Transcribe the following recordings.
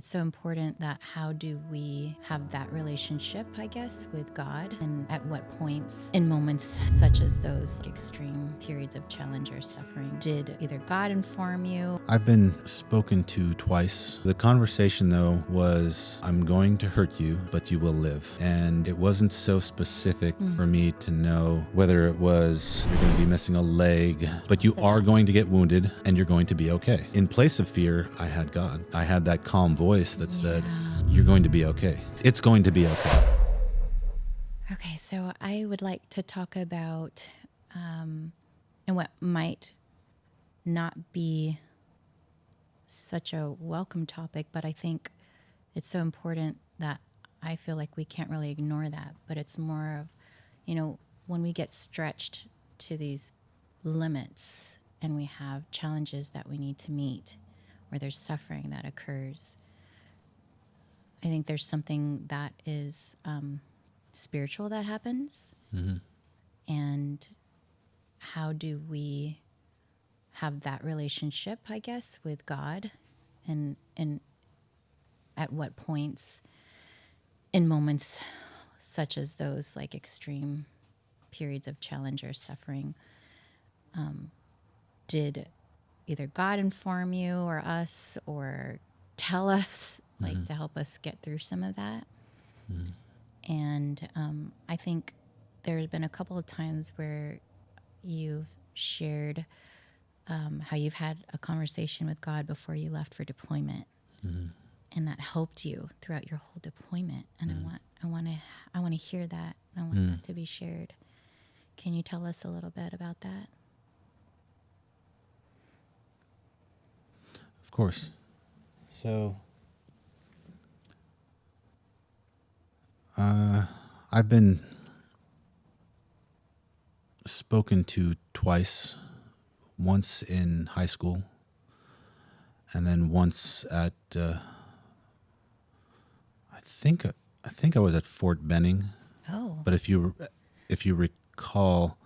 it's so important that how do we have that relationship, I guess, with God, and at what points in moments such as those extreme periods of challenge or suffering did either God inform you? I've been spoken to twice. The conversation, though, was, I'm going to hurt you, but you will live. And it wasn't so specific for me to know whether it was, you're going to be missing a leg, but you are going to get wounded and you're going to be okay. In place of fear, I had God. I had that calm voice that said, you're going to be okay. It's going to be okay. Okay, so I would like to talk about and what might not be such a welcome topic, but I think it's so important that I feel like we can't really ignore that. But it's more of, when we get stretched to these limits and we have challenges that we need to meet, or there's suffering that occurs, I think there's something that is spiritual that happens. And how do we have that relationship, I guess, with God, and at what points in moments such as those, like extreme periods of challenge or suffering, did either God inform you or us or tell us, like to help us get through some of that. And I think there's been a couple of times where you've shared how you've had a conversation with God before you left for deployment, and that helped you throughout your whole deployment. And I want to hear that. I want that to be shared. Can you tell us a little bit about that? Of course. So, I've been spoken to twice, once in high school, and then once at, I think I was at Fort Benning. Oh. But if you recall,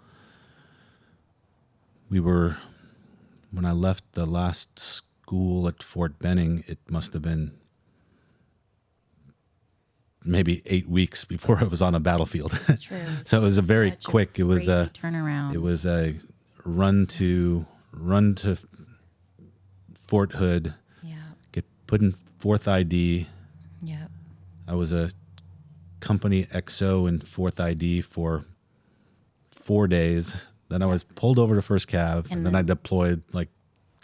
when I left the last school at Fort Benning, it must have been maybe 8 weeks before I was on a battlefield. That's true. So it was a very Such quick. It was a turnaround. It was a run to Fort Hood. Yeah. Get put in 4th ID. Yep. I was a company XO in 4th ID for 4 days. Then I was pulled over to 1st Cav, and then I deployed like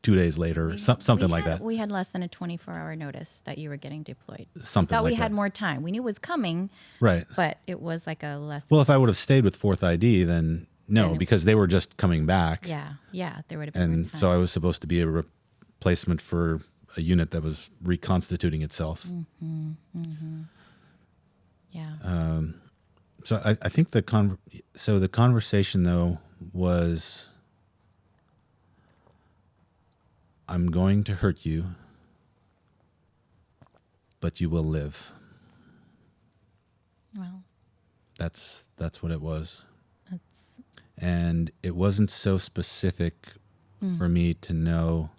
2 days later, something like that. We had less than a 24-hour notice that you were getting deployed. Something Thought like we had that. more time. We knew it was coming, Right. but it was like a less. Well, if I would have stayed with 4th ID, then no, because they were just coming back. Yeah, there would have been more And time. so I was supposed to be a replacement for a unit that was reconstituting itself. Yeah. So I think the conversation, though, was, I'm going to hurt you, but you will live. Well, That's what it was. that's And it wasn't so specific for me to know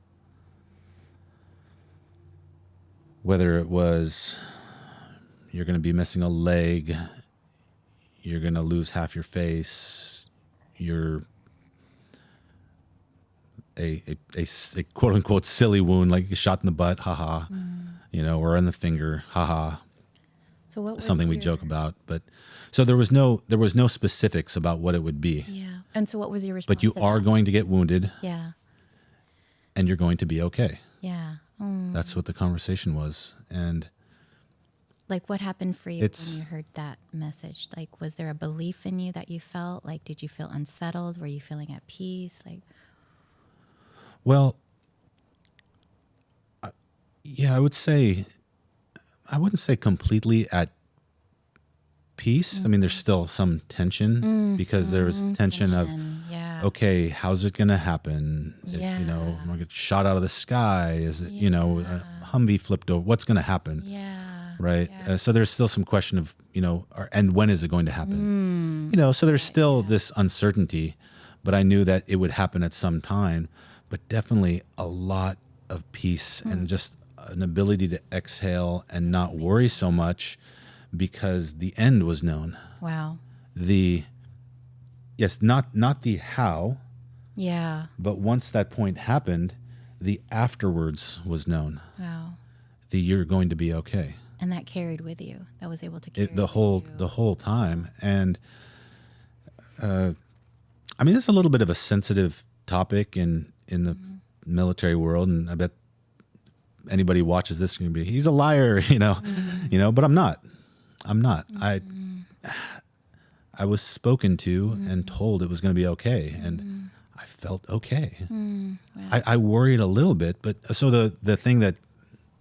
whether it was, you're going to be missing a leg, you're going to lose half your face, you're a quote unquote silly wound, like a shot in the butt, haha, or in the finger, haha. so. What was Something we your- joke about, but so there was no specifics about what it would be. Yeah. And so, what was your response? But you to are that? going to get wounded, Yeah. and you're going to be okay. Yeah. That's what the conversation was, and Like, what happened for you when you heard that message? Like, was there a belief in you that you felt? Like, did you feel unsettled? Were you feeling at peace? Like, well, yeah, I would say, I wouldn't say completely at peace. I mean, there's still some tension because there's tension of, yeah. okay, how's it going to happen? Yeah. Am I going to get shot out of the sky? Is it, a Humvee flipped over? What's going to happen? Yeah. Right. Yeah. So there's still some question of, and when is it going to happen? So there's still this uncertainty, but I knew that it would happen at some time, but definitely a lot of peace and just an ability to exhale and not worry so much because the end was known. Wow. Not the how, Yeah. but once that point happened, the afterwards was known. Wow. You're going to be okay. And that carried with you. That was able to carry The with whole time. And I mean, it's a little bit of a sensitive topic in the military world, and I bet anybody watches this can be, he's a liar, but I'm not. I was spoken to and told it was going to be okay, and I felt okay. Wow. I worried a little bit, but so the thing that,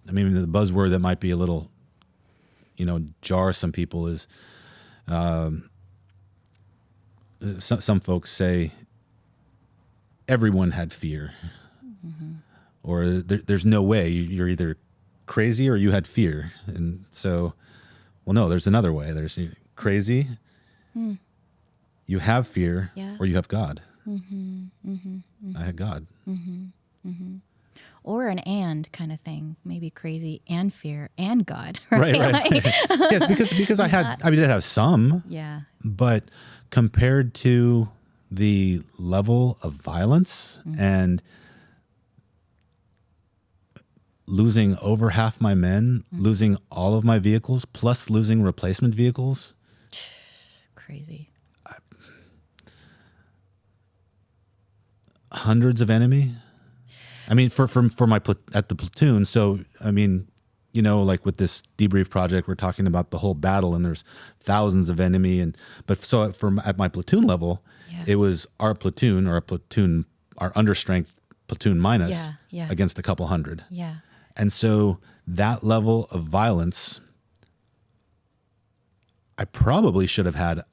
I mean, the buzzword that might be a little, jar some people is, some folks say everyone had fear, or there's no way, you're either crazy or you had fear. And so, well, no, there's another way. There's crazy, you have fear, Yeah. or you have God. I had God. Or an and kind of thing, maybe crazy and fear and God. Right. Right. Yes, because I did have some, Yeah. but compared to the level of violence and losing over half my men, losing all of my vehicles, plus losing replacement vehicles, Crazy. hundreds of enemy. I mean, for my at the platoon. So I mean, like with this debrief project, we're talking about the whole battle, and there's thousands of enemy. At my platoon level, Yeah. it was our platoon, our understrength platoon minus Yeah. against a couple hundred. Yeah. And so that level of violence, I probably should have had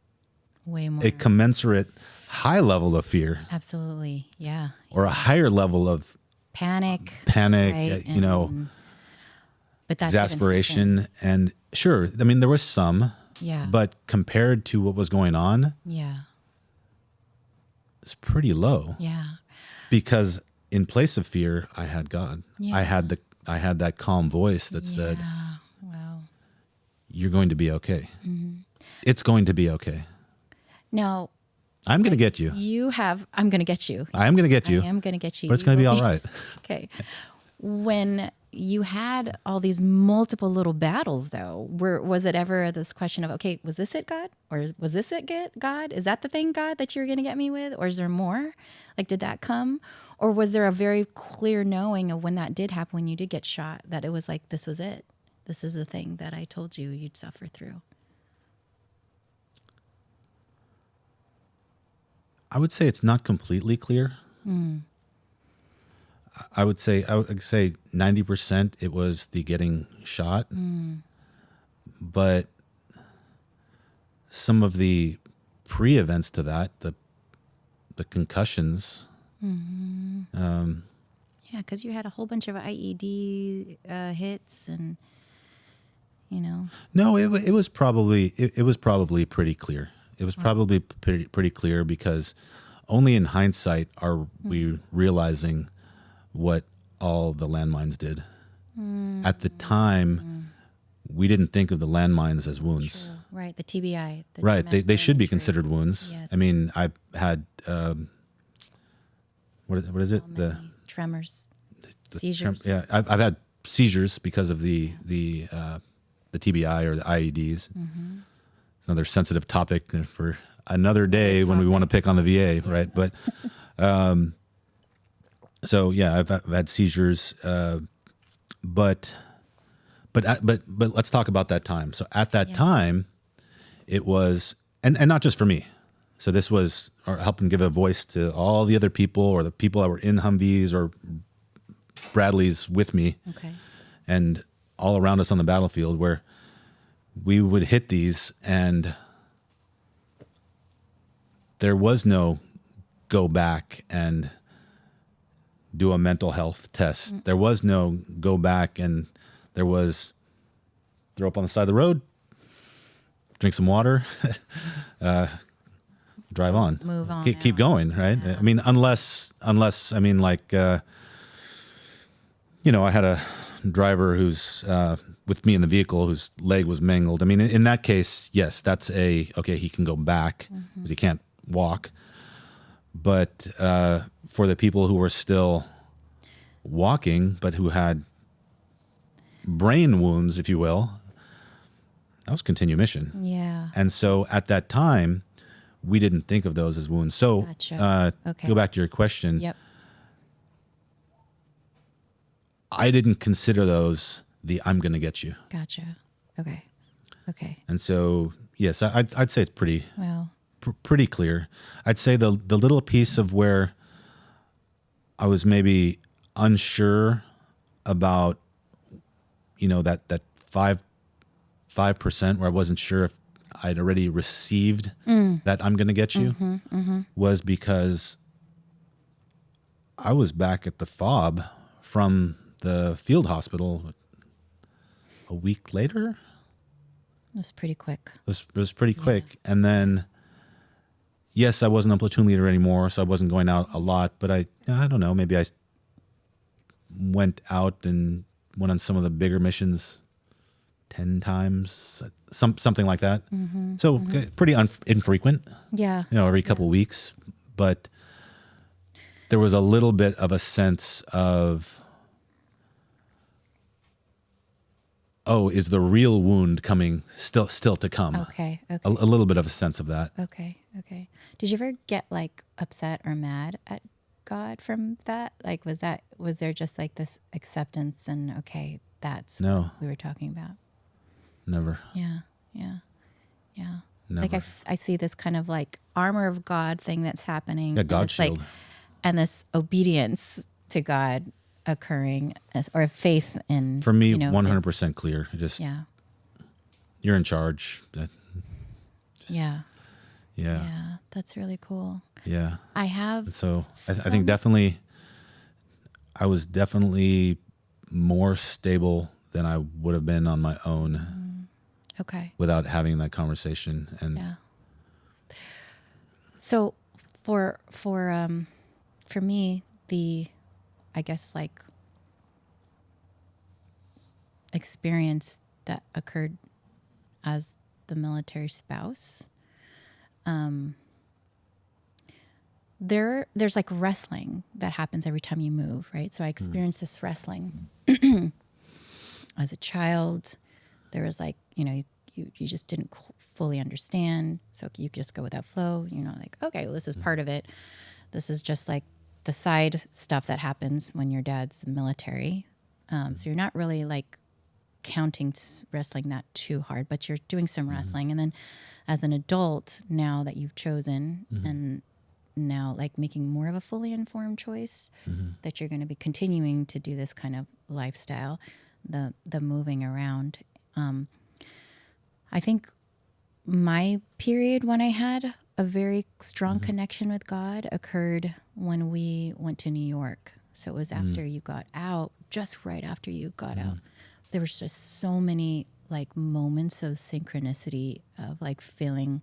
Way more. a commensurate high level of fear, Absolutely. Yeah. or a higher level of Panic. panic, Right, but that didn't exasperation. And sure, I mean, there was some, Yeah. but compared to what was going on, Yeah. it's pretty low. Yeah. Because in place of fear, I had God. Yeah. I had that calm voice that said, Yeah. Wow. "You're going to be okay. It's going to be okay. Now, I'm going to get you. I'm going to get you. I am going to get you, I am going to get you. but it's going to be all right." Okay. When you had all these multiple little battles, though, was it ever this question of, okay, was this it, God? Or was this it, God? Is that the thing, God, that you're going to get me with? Or is there more? Like, did that come? Or was there a very clear knowing of when that did happen, when you did get shot, that it was like, this was it? This is the thing that I told you you'd suffer through. I would say it's not completely clear. I would say 90% it was the getting shot, but some of the pre-events to that, the concussions. Yeah, because you had a whole bunch of IED hits, and No, it was probably pretty clear. It was probably pretty clear, because only in hindsight are we realizing what all the landmines did. At the time, we didn't think of the landmines as wounds. True. Right, the TBI. The Right, they traumatic should be injury. considered wounds. Yes. I mean, I've had what is it? So many tremors, seizures. Yeah, I've had seizures because of the TBI or the IEDs. It's another sensitive topic for another day when we want to pick on the VA, right? But so yeah, I've had seizures, but let's talk about that time. So at that time, it was, and not just for me. So this was helping give a voice to all the other people, or the people that were in Humvees or Bradleys with me, Okay. and all around us on the battlefield, where we would hit these and there was no go back and do a mental health test. There was no go back, and there was throw up on the side of the road, drink some water, drive on, Move on keep out. going, right? Yeah. I mean, unless I mean, like, I had a driver who's with me in the vehicle whose leg was mangled. I mean, in that case, yes, that's okay, he can go back because he can't walk. But for the people who were still walking, but who had brain wounds, if you will, that was continue mission. Yeah. And so at that time, we didn't think of those as wounds. So Gotcha. Okay. go back to your question. Yep. I didn't consider those the I'm going to get you. Gotcha. Okay. Okay. And so, yes, I'd say it's pretty Well, pretty clear. I'd say the little piece of where I was maybe unsure about, that 5% where I wasn't sure if I'd already received that I'm going to get you was because I was back at the FOB from the field hospital a week later. it was pretty quick. It was pretty quick. And then, yes, I wasn't a platoon leader anymore, so I wasn't going out a lot, but I don't know, maybe I went out and went on some of the bigger missions 10 times, something like that. So pretty infrequent, Yeah. every couple of weeks. But there was a little bit of a sense of, is the real wound coming still to come? Okay. Okay. A little bit of a sense of that. Okay. Okay. Did you ever get like upset or mad at God from that? Like, was there just like this acceptance and okay, that's No. what we were talking about? Never. Yeah. Yeah. Yeah. Never. Like I see this kind of like armor of God thing that's happening. Yeah, God and it's like, shield. and this obedience to God occurring or faith in, For me, is- 100% clear. Yeah. You're in charge. Yeah. Yeah. Yeah. That's really cool. Yeah. I have. So I some- think I was definitely more stable than I would have been on my own Okay. without having that conversation. And Yeah. So for me, I guess like experience that occurred as the military spouse, there's like wrestling that happens every time you move, right? So I experienced this wrestling as a child. There was like, you just didn't fully understand. So you just go with that flow, like, okay, well, this is part of it. This is just like the side stuff that happens when your dad's in the military. So you're not really like counting wrestling that too hard, but you're doing some wrestling. And then as an adult, now that you've chosen and now like making more of a fully informed choice that you're going to be continuing to do this kind of lifestyle, the moving around. I think my period when I had a very strong connection with God occurred when we went to New York. So it was after you got out, just right after you got out. There was just so many like moments of synchronicity of like feeling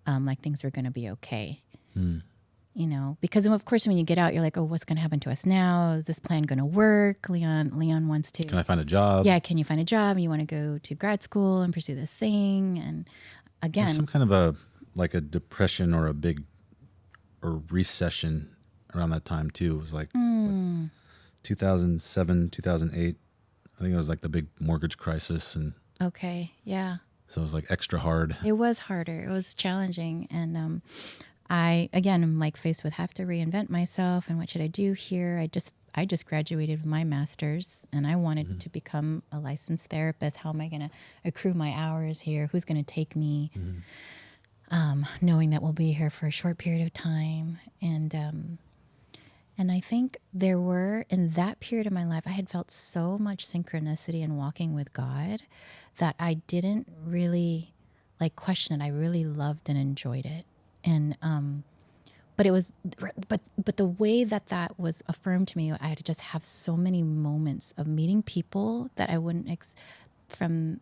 like things were going to be okay. Because of course when you get out, you're like, oh, what's going to happen to us now? Is this plan going to work? Leon wants to. can I find a job? Yeah, can you find a job? You want to go to grad school and pursue this thing? And again, There's some kind of a depression or or recession around that time too. It was like 2007, 2008. I think it was like the big mortgage crisis. And okay, yeah. so it was like extra hard. It was harder. It was challenging. And I, again, am like faced with have to reinvent myself and what should I do here? I just graduated with my master's and I wanted to become a licensed therapist. How am I going to accrue my hours here? Who's going to take me? Knowing that we'll be here for a short period of time. And I think there were, in that period of my life, I had felt so much synchronicity in walking with God that I didn't really like question it. I really loved and enjoyed it. And, but it was, but the way that was affirmed to me, I had to just have so many moments of meeting people that I wouldn't, from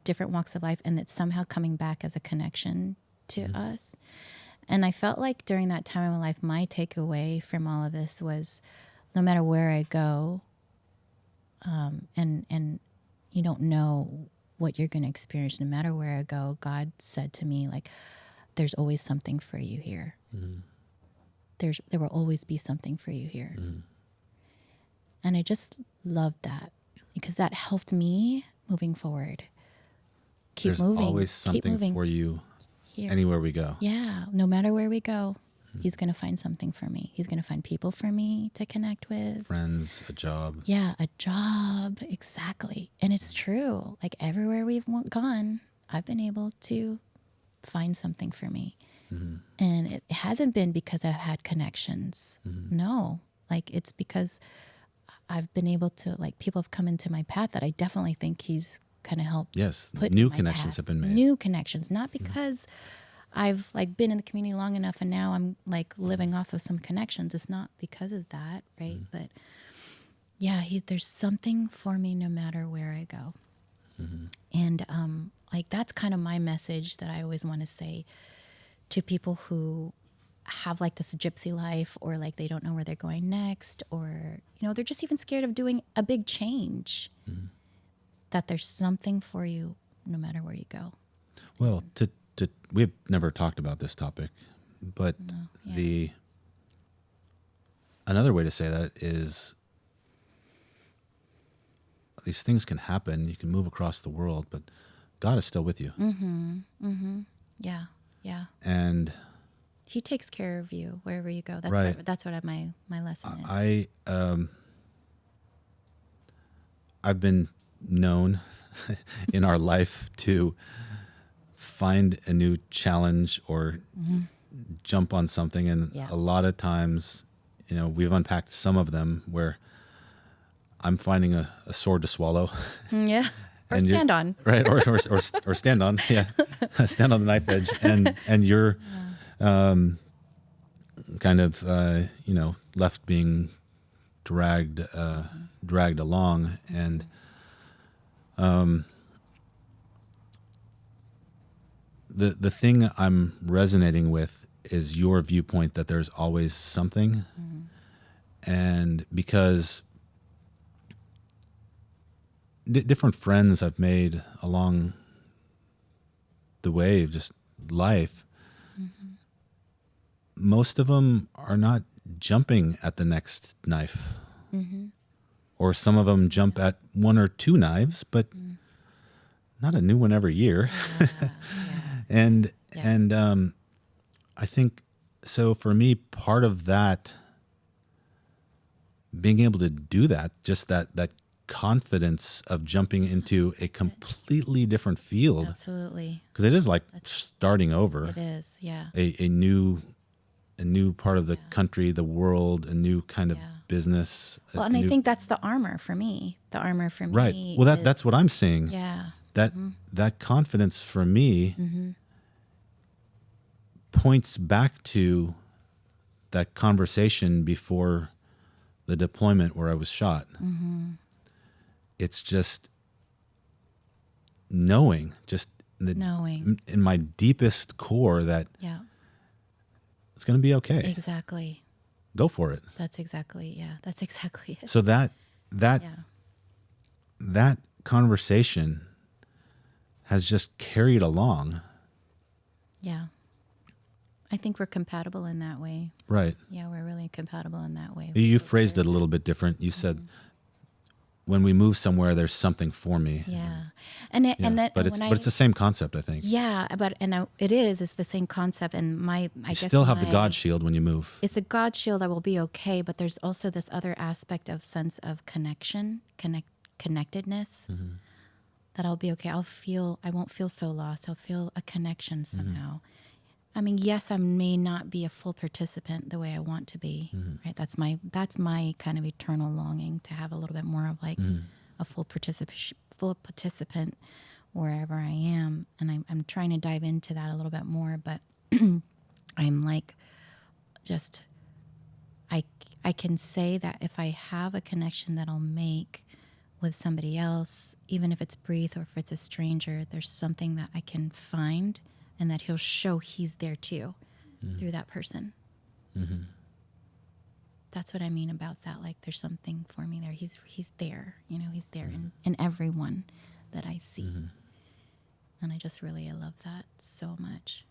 different walks of life, and it's somehow coming back as a connection to us. And I felt like during that time in my life, my takeaway from all of this was no matter where I go, and you don't know what you're going to experience. No matter where I go, God said to me, like, there's always something for you here. There will always be something for you here. And I just loved that, because that helped me moving forward. Keep There's moving. always Keep something moving for you here. anywhere we go. Yeah, no matter where we go, he's going to find something for me. He's going to find people for me to connect with. Friends, a job. Yeah, a job, exactly. And it's true. Like, everywhere we've gone, I've been able to find something for me. And it hasn't been because I've had connections. No, like, it's because I've been able to, like, people have come into my path that I definitely think he's kind of helped. Yes, Put new in my connections path. have been made. New connections, not because I've, like, been in the community long enough and now I'm, like, living off of some connections. It's not because of that, right? But yeah, there's something for me no matter where I go. And like, that's kind of my message that I always want to say to people who have, like, this gypsy life, or, like, they don't know where they're going next, or, you know, they're just even scared of doing a big change. That there's something for you no matter where you go. Well, we've never talked about this topic, but another way to say that is, these things can happen. You can move across the world, but God is still with you. Yeah, yeah. And He takes care of you wherever you go. That's Right. that's what my lesson is. I've been known in our life to find a new challenge or jump on something, and Yeah. a lot of times, you know, we've unpacked some of them where I'm finding a sword to swallow. Yeah. Or And stand on. Right, or stand on, yeah, stand on the knife edge, and you're kind of you know, left being dragged along, and the thing I'm resonating with is your viewpoint that there's always something, and because different friends I've made along the way of just life, most of them are not jumping at the next knife. Or some of them jump at one or two knives, but not a new one every year. And I think, so for me, part of that, being able to do that, just that confidence of jumping into a completely different field, Absolutely. because it is like starting over. It is, yeah. A new part of the country, the world, a new kind of business. Well, and I think that's the armor for me. The armor for me. Right. Well, that's what I'm seeing. Yeah. That confidence for me points back to that conversation before the deployment where I was shot. It's just knowing, in my deepest core, that Yeah. it's going to be okay. Exactly. Go for it. That's exactly it. So that conversation has just carried along. Yeah. I think we're compatible in that way. Right. Yeah, we're really compatible in that way. You phrased it a little bit different. You said, when we move somewhere, there's something for me. Yeah. But it's the same concept, I think. Yeah, it's the same concept. And I guess still have the God shield when you move. It's the God shield that will be okay, but there's also this other aspect of sense of connectedness, that I'll be okay. I won't feel so lost. I'll feel a connection somehow. I mean, yes, I may not be a full participant the way I want to be, right? That's my kind of eternal longing, to have a little bit more of, like, a full participant wherever I am. And I'm trying to dive into that a little bit more, but I'm like, just, I can say that if I have a connection that I'll make with somebody else, even if it's brief or if it's a stranger, there's something that I can find, and that he'll show he's there too, through that person. that's what I mean about that. Like, there's something for me there. He's there, you know, he's there in everyone that I see. And I just really, I love that so much.